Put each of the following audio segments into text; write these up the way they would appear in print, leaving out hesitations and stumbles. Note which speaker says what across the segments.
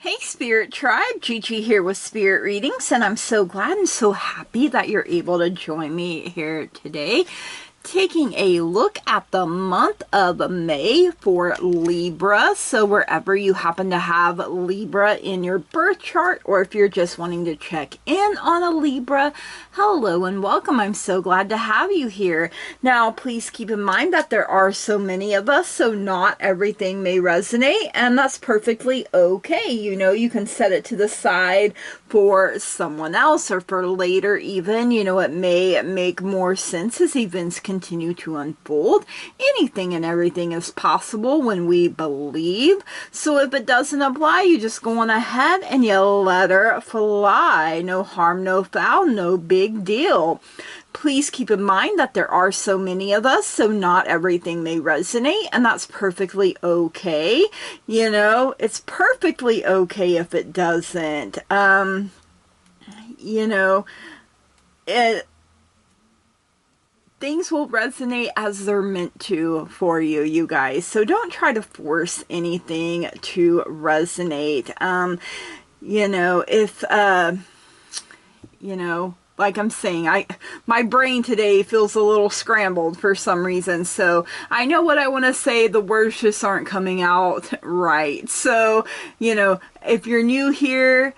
Speaker 1: Hey Spirit Tribe, Gigi here with Spirit Readings, and I'm so glad and so happy that you're able to join me here today. Taking a look at the month of May for Libra. So wherever you happen to have Libra in your birth chart, or if you're just wanting to check in on a Libra, hello and welcome. I'm so glad to have you here. Now, please keep in mind that there are so many of us, so not everything may resonate, and that's perfectly okay. You know, you can set it to the side for someone else or for later even. You know, it may make more sense as events continue to unfold. Anything and everything is possible when we believe. So if it doesn't apply, you just go on ahead and you let her fly. No harm, no foul, no big deal. Please keep in mind that there are so many of us, so not everything may resonate, and that's perfectly okay. You know, it's perfectly okay if it doesn't. You know, things will resonate as they're meant to for you, you guys. So don't try to force anything to resonate. You know, if, you know, like I'm saying, my brain today feels a little scrambled for some reason. So I know what I want to say. The words just aren't coming out right. So, you know, if you're new here,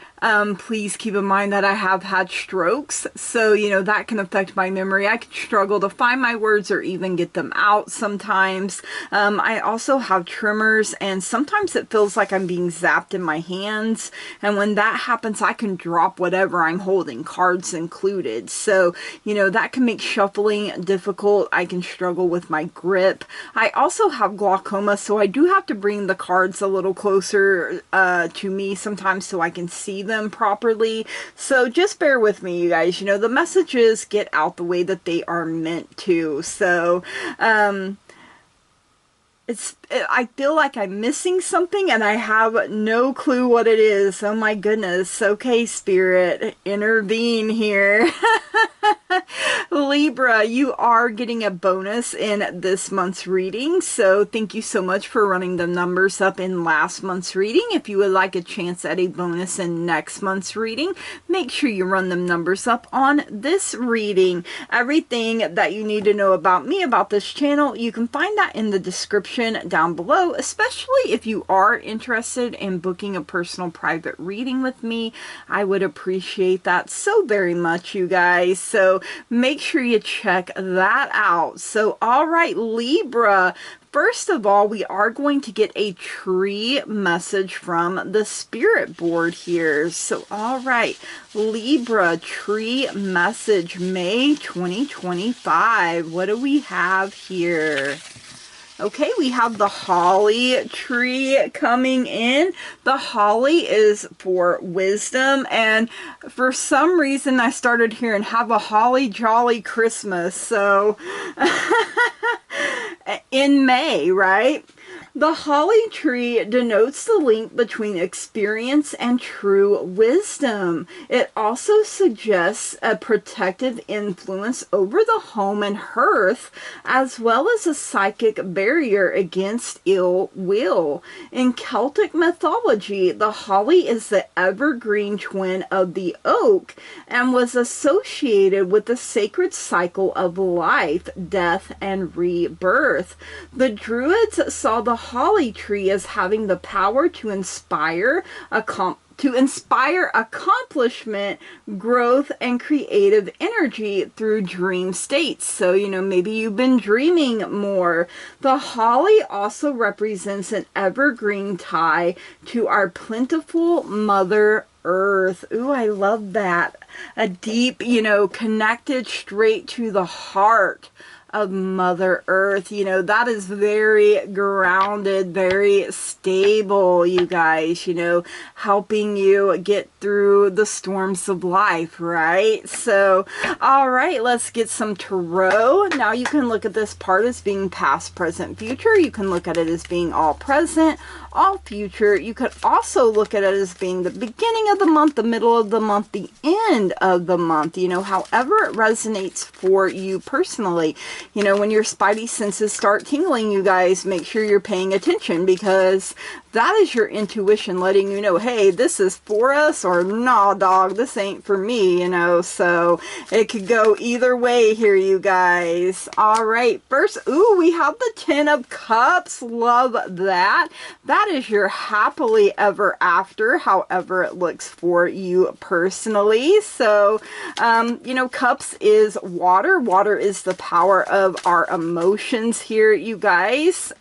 Speaker 1: please keep in mind that I have had strokes. So, you know, that can affect my memory. I can struggle to find my words or even get them out sometimes. I also have tremors, and sometimes it feels like I'm being zapped in my hands. And when that happens, I can drop whatever I'm holding, cards included. So, you know, that can make shuffling difficult. I can struggle with my grip. I also have glaucoma, so I do have to bring the cards a little closer to me sometimes so I can see them properly. So just bear with me, you guys. You know, the messages get out the way that they are meant to. So I feel like I'm missing something and I have no clue what it is. Oh my goodness. Okay, Spirit, intervene here. Libra, you are getting a bonus in this month's reading. So thank you so much for running the numbers up in last month's reading. If you would like a chance at a bonus in next month's reading, make sure you run them numbers up on this reading. Everything that you need to know about me, about this channel, you can find that in the description down below, especially if you are interested in booking a personal private reading with me. I would appreciate that so very much, you guys. So make sure you check that out. So, all right, Libra. First of all, we are going to get a tree message from the spirit board here. So, all right, Libra, tree message, May 2025. What do we have here? Okay, we have the holly tree coming in. The holly is for wisdom, and for some reason I started hearing have a holly jolly Christmas. So in May, right? The holly tree denotes the link between experience and true wisdom. It also suggests a protective influence over the home and hearth, as well as a psychic barrier against ill will. In Celtic mythology, the holly is the evergreen twin of the oak and was associated with the sacred cycle of life, death, and rebirth. The Druids saw the holly tree as having the power to inspire accomplishment, growth, and creative energy through dream states. So, you know, maybe you've been dreaming more. The holly also represents an evergreen tie to our plentiful Mother Earth. Ooh, I love that. A deep, you know, connected straight to the heart of Mother Earth. You know, that is very grounded, very stable, you guys, you know, helping you get through the storms of life, right? So, all right, let's get some tarot. Now you can look at this part as being past, present, future. You can look at it as being all present, all future. You could also look at it as being the beginning of the month, the middle of the month, the end of the month, you know, however it resonates for you personally. You know, when your spidey senses start tingling, you guys, make sure you're paying attention, because that is your intuition letting you know, hey, this is for us, or nah, dog, this ain't for me, you know. So it could go either way here, you guys. All right, first, ooh, we have the 10 of Cups. Love that. That is your happily ever after, however it looks for you personally. So, you know, Cups is water. Water is the power of our emotions here, you guys.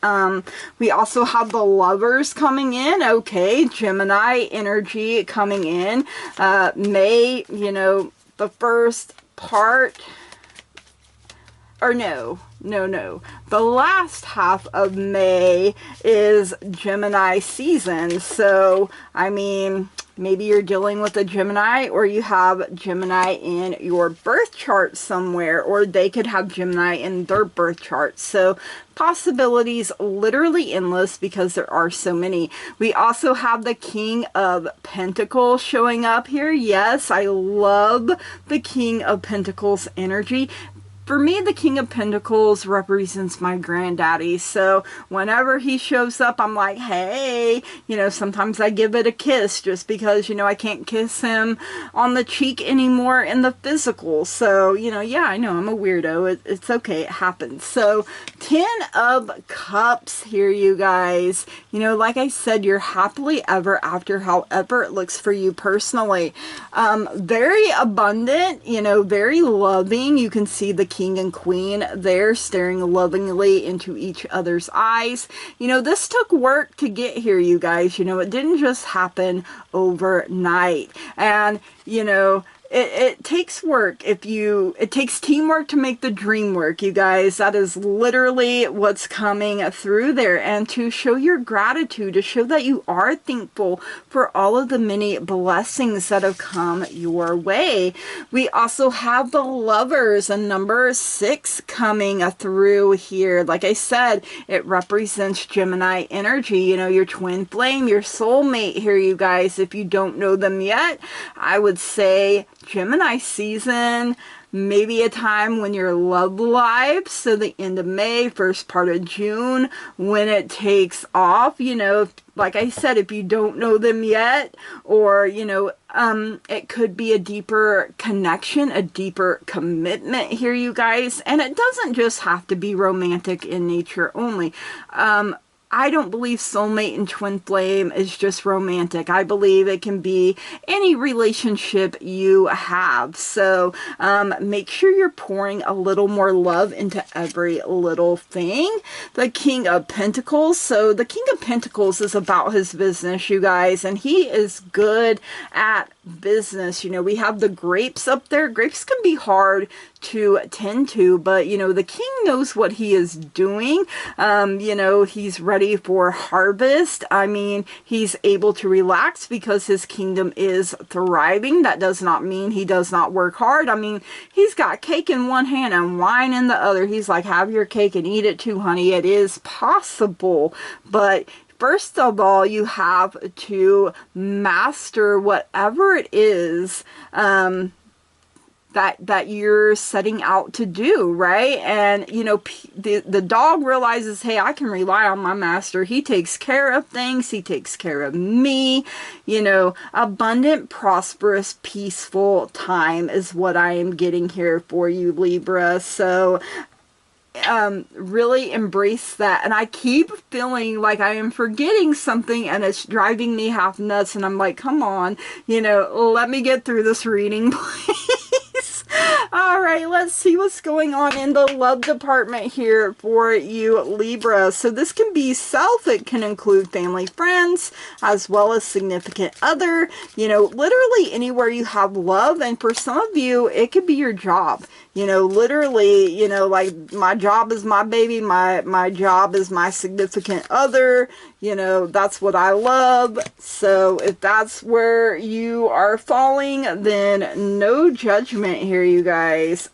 Speaker 1: We also have the Lovers coming in. Okay, Gemini energy coming in. May, you know, the first part, or no. The last half of May is Gemini season. So, I mean, maybe you're dealing with a Gemini, or you have Gemini in your birth chart somewhere, or they could have Gemini in their birth chart. So possibilities literally endless because there are so many. We also have the King of Pentacles showing up here. Yes, I love the King of Pentacles energy. For me, the King of Pentacles represents my granddaddy. So whenever he shows up, I'm like, hey, you know, sometimes I give it a kiss just because, you know, I can't kiss him on the cheek anymore in the physical. So, you know, yeah, I know I'm a weirdo. It's okay. It happens. So 10 of Cups here, you guys. You know, like I said, you're happily ever after, however it looks for you personally. Very abundant, you know, very loving. You can see the King and Queen there staring lovingly into each other's eyes. You know, this took work to get here, you guys. You know, it didn't just happen overnight. And, you know, it takes work. It takes teamwork to make the dream work, you guys. That is literally what's coming through there. And to show your gratitude, to show that you are thankful for all of the many blessings that have come your way. We also have the Lovers, and number 6 coming through here. Like I said, it represents Gemini energy, you know, your twin flame, your soulmate here, you guys. If you don't know them yet, I would say Gemini season, maybe a time when your love life, so the end of May, first part of June, when it takes off, you know, like I said, if you don't know them yet, or, you know, it could be a deeper connection, a deeper commitment here, you guys. And it doesn't just have to be romantic in nature only. I don't believe soulmate and twin flame is just romantic. I believe it can be any relationship you have. So make sure you're pouring a little more love into every little thing. The King of Pentacles. So the King of Pentacles is about his business, you guys, and he is good at business. You know, we have the grapes up there. Grapes can be hard to tend to, but you know, the king knows what he is doing. You know, he's ready for harvest. I mean, he's able to relax because his kingdom is thriving. That does not mean he does not work hard. I mean, he's got cake in one hand and wine in the other. He's like, have your cake and eat it too, honey. It is possible, but first of all, you have to master whatever it is that you're setting out to do, right? And, you know, the dog realizes, hey, I can rely on my master. He takes care of things. He takes care of me. You know, abundant, prosperous, peaceful time is what I am getting here for you, Libra. So really embrace that. And I keep feeling like I am forgetting something and it's driving me half nuts, and I'm like, come on, you know, let me get through this reading, please. All right, let's see what's going on in the love department here for you, Libra. So this can be self, it can include family, friends, as well as significant other, you know, literally anywhere you have love. And for some of you, it could be your job. You know, literally, you know, like my job is my baby, my job is my significant other, you know, that's what I love. So if that's where you are falling, then no judgment here, you guys. guys.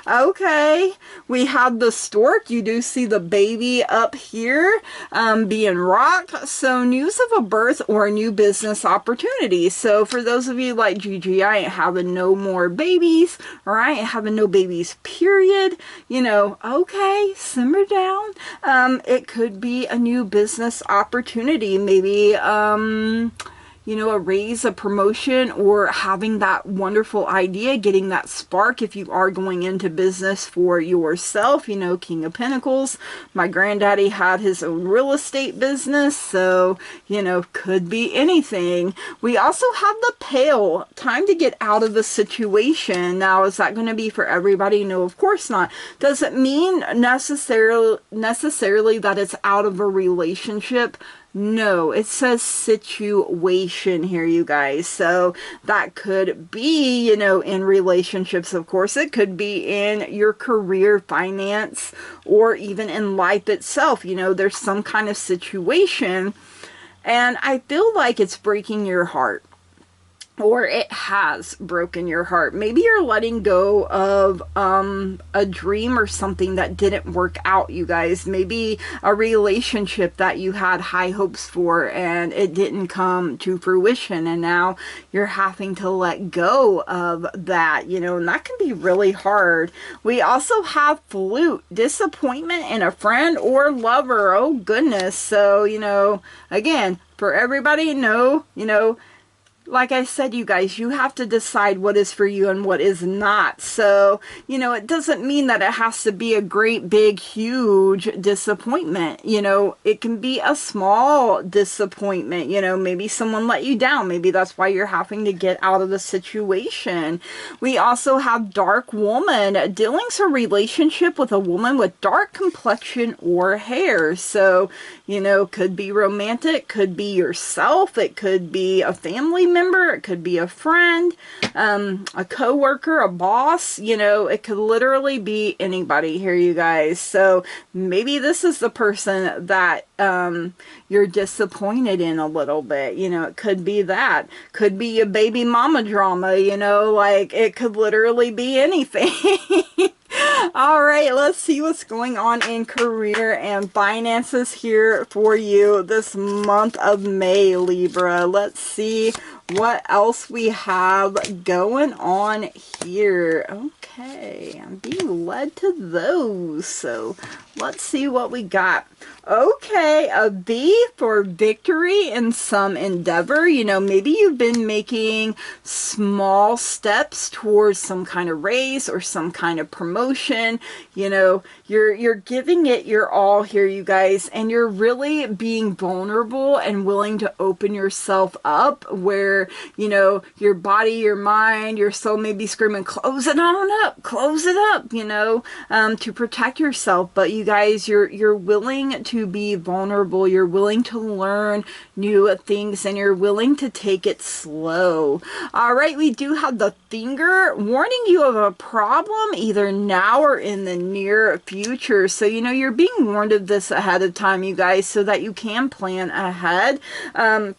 Speaker 1: Okay, we have the stork. You do see the baby up here being rocked. So news of a birth or a new business opportunity. So for those of you like Gigi, I ain't having no more babies, or I ain't having no babies, period. You know, okay, simmer down. It could be a new business opportunity. Maybe, you know, a raise, a promotion, or having that wonderful idea, getting that spark if you are going into business for yourself. You know, King of Pentacles. My granddaddy had his own real estate business, so, you know, could be anything. We also have the Pale. Time to get out of the situation. Now, is that going to be for everybody? No, of course not. Doesn't mean necessarily that it's out of a relationship. No, it says situation here, you guys. So that could be, you know, in relationships, of course. It could be in your career, finance, or even in life itself. You know, there's some kind of situation, and I feel like it's breaking your heart. Or it has broken your heart. Maybe you're letting go of a dream or something that didn't work out, you guys. Maybe a relationship that you had high hopes for and it didn't come to fruition, and now you're having to let go of that, you know, and that can be really hard. We also have Flute, disappointment in a friend or lover. Oh goodness. So, you know, again, for everybody, no, you know, like I said, you guys, you have to decide what is for you and what is not. So, you know, it doesn't mean that it has to be a great, big, huge disappointment. You know, it can be a small disappointment. You know, maybe someone let you down. Maybe that's why you're having to get out of the situation. We also have Dark Woman, dealing with a relationship with a woman with dark complexion or hair. So, you know, could be romantic, could be yourself, it could be a family member, it could be a friend, a co-worker, a boss. You know, it could literally be anybody here, you guys. So maybe this is the person that you're disappointed in a little bit. You know, it could be that. Could be a baby mama drama, you know, like it could literally be anything. All right, let's see what's going on in career and finances here for you this month of May, Libra. Let's see what else we have going on here. Okay, I'm being led to those, so let's see what we got. Okay, a V for victory in some endeavor. You know, maybe you've been making small steps towards some kind of raise or some kind of promotion. You know, you're giving it your all here, you guys, and you're really being vulnerable and willing to open yourself up where, you know, your body, your mind, your soul may be screaming, close it on up, close it up, you know, to protect yourself. But you guys, you're willing to be vulnerable, you're willing to learn new things, and you're willing to take it slow. All right, we do have the Finger, warning you of a problem either now or in the near future. So, you know, you're being warned of this ahead of time, you guys, so that you can plan ahead.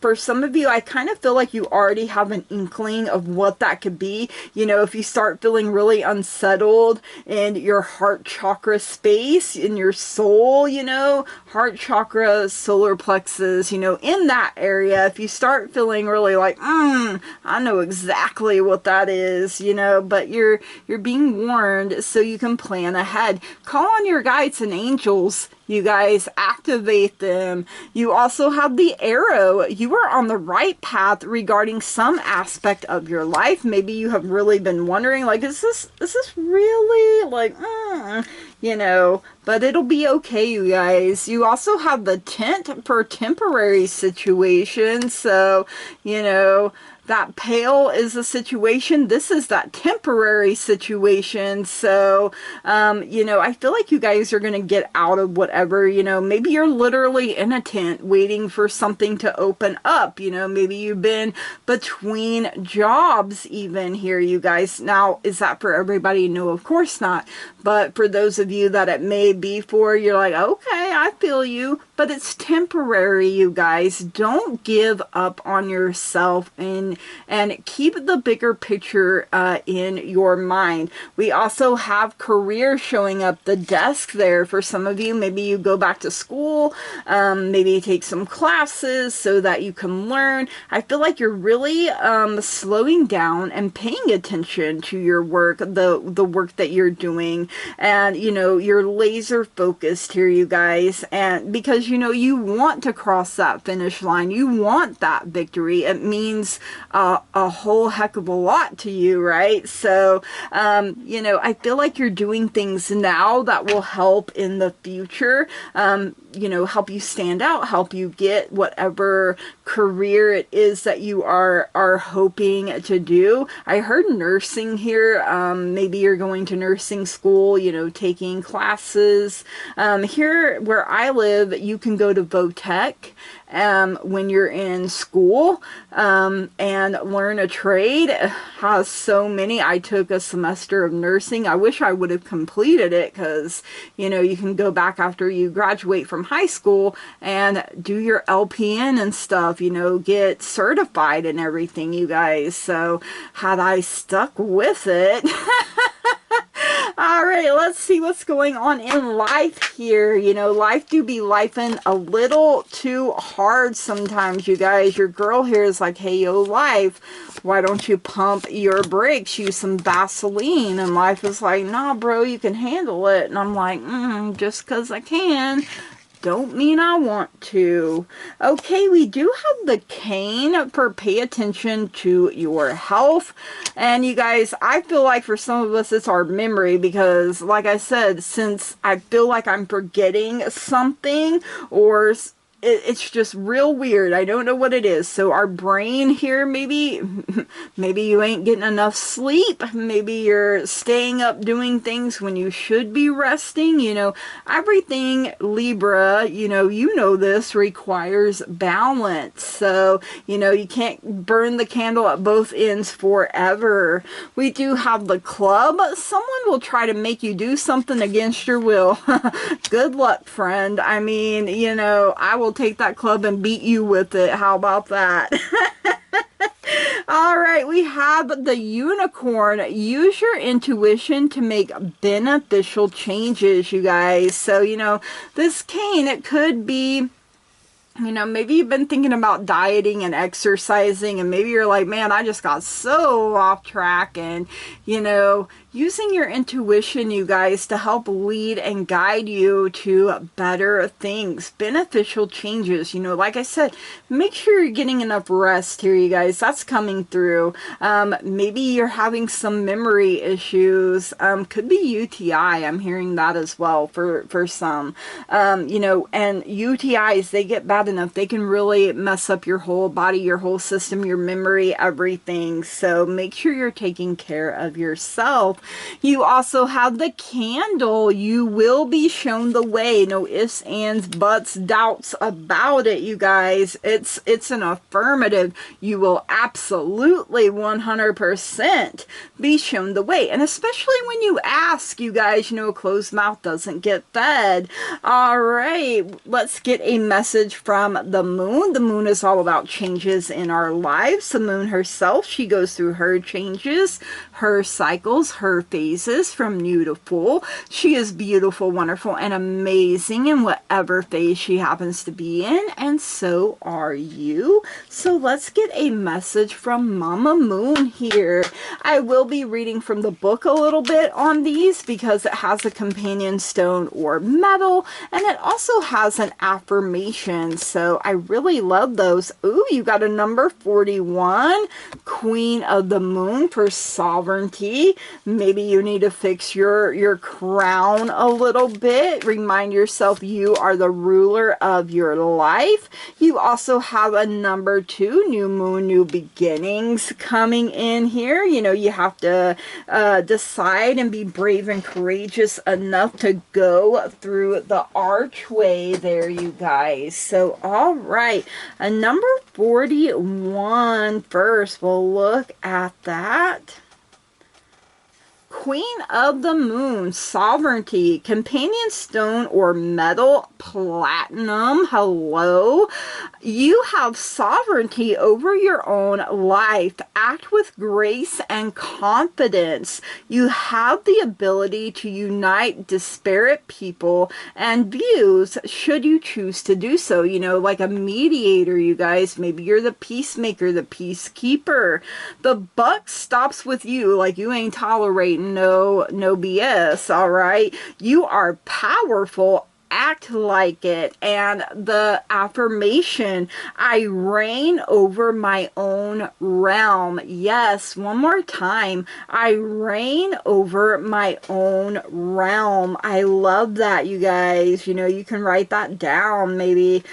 Speaker 1: For some of you, I kind of feel like you already have an inkling of what that could be. You know, if you start feeling really unsettled in your heart chakra space, in your soul, you know, heart chakra, solar plexus, you know, in that area, if you start feeling really like, I know exactly what that is, you know, but you're being warned so you can plan ahead. Call on your guides and angels, you guys, activate them. You also have the Arrow. You are on the right path regarding some aspect of your life. Maybe you have really been wondering, like, is this really, like, you know, but it'll be okay, you guys. You also have the Tent for temporary situations. So, you know, that Pale is a situation. This is that temporary situation. So, you know, I feel like you guys are going to get out of whatever, you know, maybe you're literally in a tent waiting for something to open up. You know, maybe you've been between jobs even here, you guys. Now, is that for everybody? No, of course not. But for those of you that it may be for, you're like, okay, I feel you, but it's temporary, you guys. Don't give up on yourself, and keep the bigger picture in your mind. We also have career showing up, the desk there for some of you. Maybe you go back to school, maybe take some classes so that you can learn. I feel like you're really slowing down and paying attention to your work, the work that you're doing, and you know, you're laser focused here, you guys, and because you know, you want to cross that finish line, you want that victory. It means a whole heck of a lot to you, right? So you know, I feel like you're doing things now that will help in the future, you know, help you stand out, help you get whatever career it is that you are hoping to do. I heard nursing here. Maybe you're going to nursing school, you know, taking classes. Here where I live, you can go to Votech when you're in school and learn a trade. It has so many. I took a semester of nursing. I wish I would have completed it, because you know, you can go back after you graduate from high school and do your LPN and stuff, you know, get certified and everything, you guys. So had I stuck with it. All right, let's see what's going on in life here. You know, life do be lifing a little too hard sometimes, you guys. Your girl here is like, hey, yo, life, why don't you pump your brakes? Use some Vaseline. And life is like, nah, bro, you can handle it. And I'm like, just because I can don't mean I want to. Okay, we do have the cane for pay attention to your health. And you guys, I feel like for some of us it's our memory, because like I said, since I feel like I'm forgetting something, or it's just real weird. I don't know what it is. So our brain here, maybe you ain't getting enough sleep. Maybe you're staying up doing things when you should be resting. You know, everything Libra, you know this, requires balance. So, you know, you can't burn the candle at both ends forever. We do have the club. Someone will try to make you do something against your will. Good luck, friend. I mean, you know, I will take that club and beat you with it. How about that? All right, we have the unicorn. Use your intuition to make beneficial changes, you guys. So, you know, this cane, it could be, you know, maybe you've been thinking about dieting and exercising, and maybe you're like, man, I just got so off track. And, you know, using your intuition, you guys, to help lead and guide you to better things, beneficial changes. You know, like I said, make sure you're getting enough rest here, you guys. That's coming through. Maybe you're having some memory issues. Could be UTI. I'm hearing that as well for some. You know, and UTIs, they get bad enough. They can really mess up your whole body, your whole system, your memory, everything. So make sure you're taking care of yourself. You also have the candle. You will be shown the way. No ifs, ands, buts, doubts about it, you guys. It's an affirmative. You will absolutely 100% be shown the way. And especially when you ask, you guys, you know, a closed mouth doesn't get fed. All right, let's get a message from the moon. The moon is all about changes in our lives. The moon herself, she goes through her changes, her cycles, her phases from new to full. She is beautiful, wonderful, and amazing in whatever phase she happens to be in, and so are you. So let's get a message from Mama Moon here. I will be reading from the book a little bit on these because it has a companion stone or metal, and it also has an affirmation. So I really love those. Ooh, you got a number 41, Queen of the Moon for sovereignty. Maybe you need to fix your crown a little bit. Remind yourself you are the ruler of your life. You also have a number 2, new moon, new beginnings coming in here. You know, you have to decide and be brave and courageous enough to go through the archway there, you guys. So, all right, a number 41 first. We'll look at that. Queen of the Moon, sovereignty, companion stone or metal, platinum. Hello. You have sovereignty over your own life. Act with grace and confidence. You have the ability to unite disparate people and views should you choose to do so. You know, like a mediator, you guys. Maybe you're the peacemaker, the peacekeeper. The buck stops with you. Like, you ain't tolerating no BS, all right? You are powerful. Act like it. And the affirmation, I reign over my own realm. Yes, one more time. I reign over my own realm. I love that, you guys. You know, you can write that down. Maybe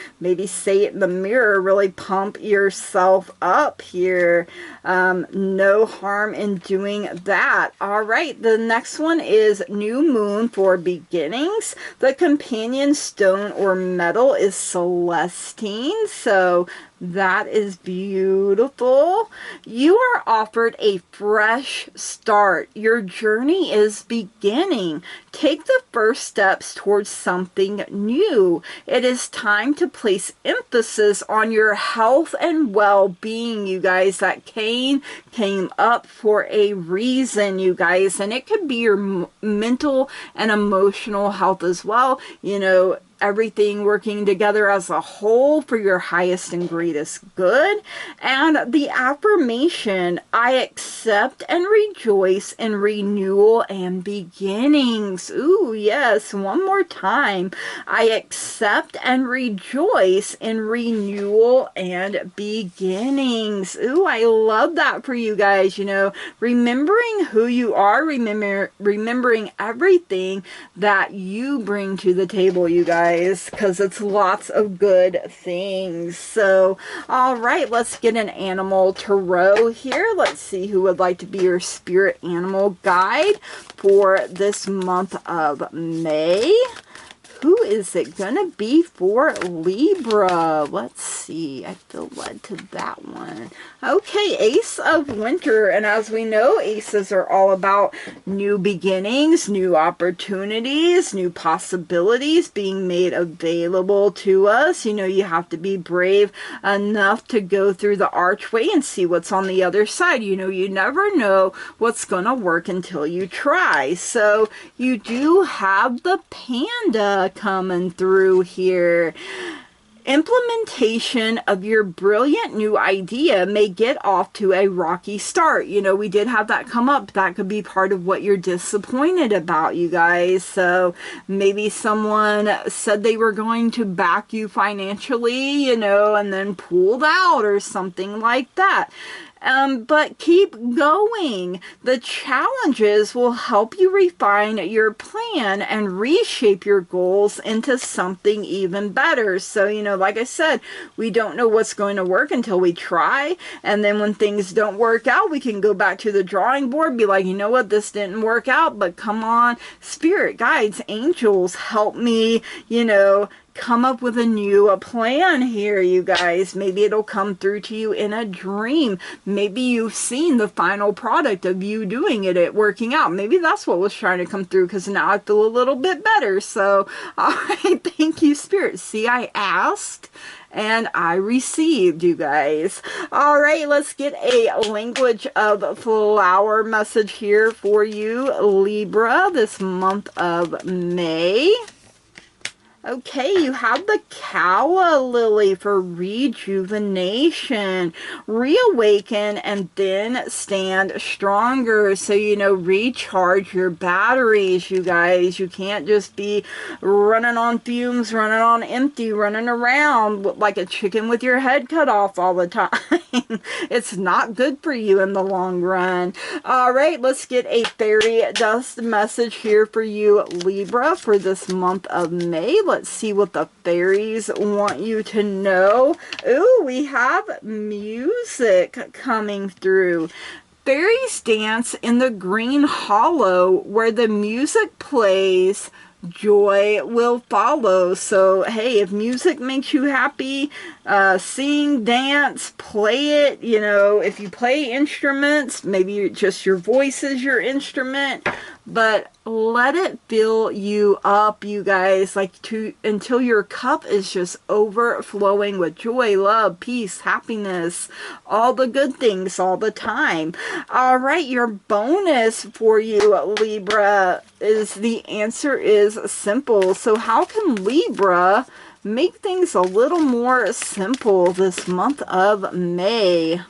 Speaker 1: say it in the mirror. Really pump yourself up here. No harm in doing that. All right, the next one is new moon for beginnings. The companion stone or metal is celestine, so that is beautiful. You are offered a fresh start. Your journey is beginning. Take the first steps towards something new. It is time to place emphasis on your health and well-being, you guys. That came up for a reason, you guys, and it could be your mental and emotional health as well. You know, everything working together as a whole for your highest and greatest good. And the affirmation, I accept and rejoice in renewal and beginnings. Ooh, yes, one more time. I accept and rejoice in renewal and beginnings. Ooh, I love that for you guys. You know, remembering who you are, remembering everything that you bring to the table, you guys, because it's lots of good things. So, all right, let's get an animal tarot here. Let's see who would like to be your spirit animal guide for this month of May. Who is it going to be for Libra? Let's see. I feel led to that one. Okay, Ace of Winter. And as we know, aces are all about new beginnings, new opportunities, new possibilities being made available to us. You know, you have to be brave enough to go through the archway and see what's on the other side. You know, you never know what's going to work until you try. So you do have the Panda coming through here. Implementation of your brilliant new idea may get off to a rocky start. You know, we did have that come up. That could be part of what you're disappointed about, you guys. So maybe someone said they were going to back you financially, you know, and then pulled out or something like that. But keep going. The challenges will help you refine your plan and reshape your goals into something even better. So, you know, like I said, we don't know what's going to work until we try. And then when things don't work out, we can go back to the drawing board, be like, you know what, this didn't work out, but come on, spirit guides, angels, help me, you know, come up with a new plan here, you guys. Maybe it'll come through to you in a dream. Maybe you've seen the final product of you doing it working out. Maybe that's what was trying to come through, because now I feel a little bit better. So, all right, thank you, Spirit. See, I asked and I received, you guys. All right, let's get a language of flower message here for you, Libra, this month of May. Okay, you have the Calla Lily for rejuvenation, reawaken, and then stand stronger. So, you know, recharge your batteries, you guys. You can't just be running on fumes, running on empty, running around like a chicken with your head cut off all the time. It's not good for you in the long run. All right, let's get a fairy dust message here for you, Libra, for this month of May. Let's see what the fairies want you to know. Ooh, we have music coming through. Fairies dance in the green hollow where the music plays. Joy will follow. So, hey, if music makes you happy, Sing, dance, play it. You know, if you play instruments, maybe just your voice is your instrument, but let it fill you up, you guys, like until your cup is just overflowing with joy, love, peace, happiness, all the good things all the time. All right, your bonus for you, Libra, is the answer is simple. So how can Libra make things a little more simple this month of May?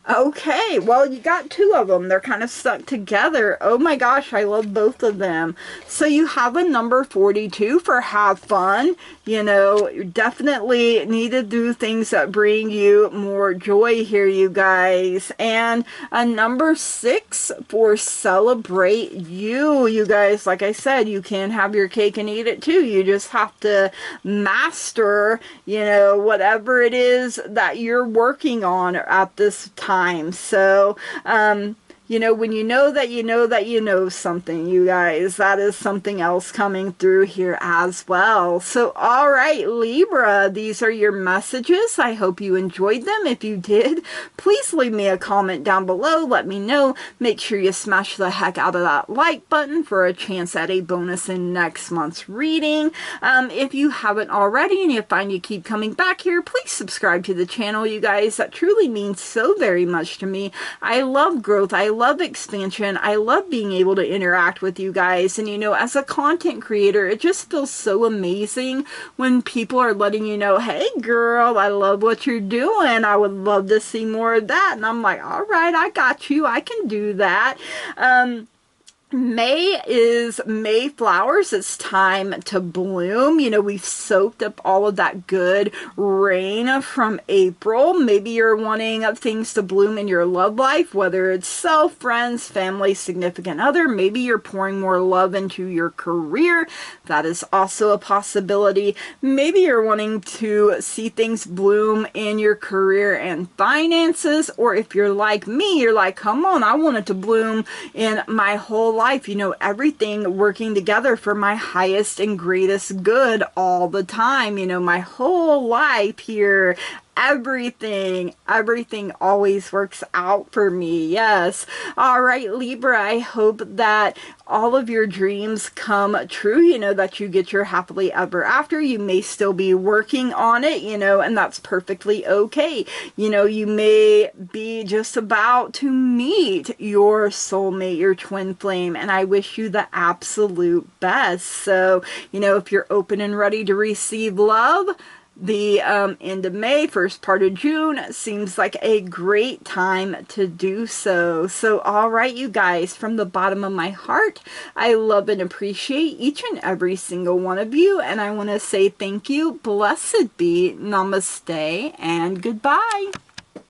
Speaker 1: Okay, well, you got two of them. They're kind of stuck together. Oh my gosh, I love both of them. So you have a number 42 for have fun. You know, you definitely need to do things that bring you more joy here, you guys. And a number 6 for celebrate you. You guys, like I said, you can have your cake and eat it too. You just have to master, you know, whatever it is that you're working on at this time. So, you know, when you know that you know that you know something, you guys, that is something else coming through here as well. So, all right, Libra, these are your messages. I hope you enjoyed them. If you did, please leave me a comment down below. Let me know. Make sure you smash the heck out of that like button for a chance at a bonus in next month's reading. If you haven't already and you find you keep coming back here, please subscribe to the channel, you guys. That truly means so very much to me. I love growth. I love expansion. I love being able to interact with you guys. And you know, as a content creator, it just feels so amazing when people are letting you know, hey girl, I love what you're doing. I would love to see more of that. And I'm like, all right, I got you. I can do that. May is May flowers. It's time to bloom. You know, we've soaked up all of that good rain from April. Maybe you're wanting things to bloom in your love life, whether it's self, friends, family, significant other. Maybe you're pouring more love into your career. That is also a possibility. Maybe you're wanting to see things bloom in your career and finances. Or if you're like me, you're like, come on, I want it to bloom in my whole life, you know, everything working together for my highest and greatest good all the time, you know, my whole life here, everything always works out for me. Yes. All right, Libra, I hope that all of your dreams come true, you know, that you get your happily ever after. You may still be working on it, you know, and that's perfectly okay. You know, you may be just about to meet your soulmate, your twin flame, and I wish you the absolute best. So, you know, if you're open and ready to receive love, the end of May, first part of June seems like a great time to do so. So, all right, you guys, from the bottom of my heart, I love and appreciate each and every single one of you. And I want to say thank you, blessed be, namaste, and goodbye.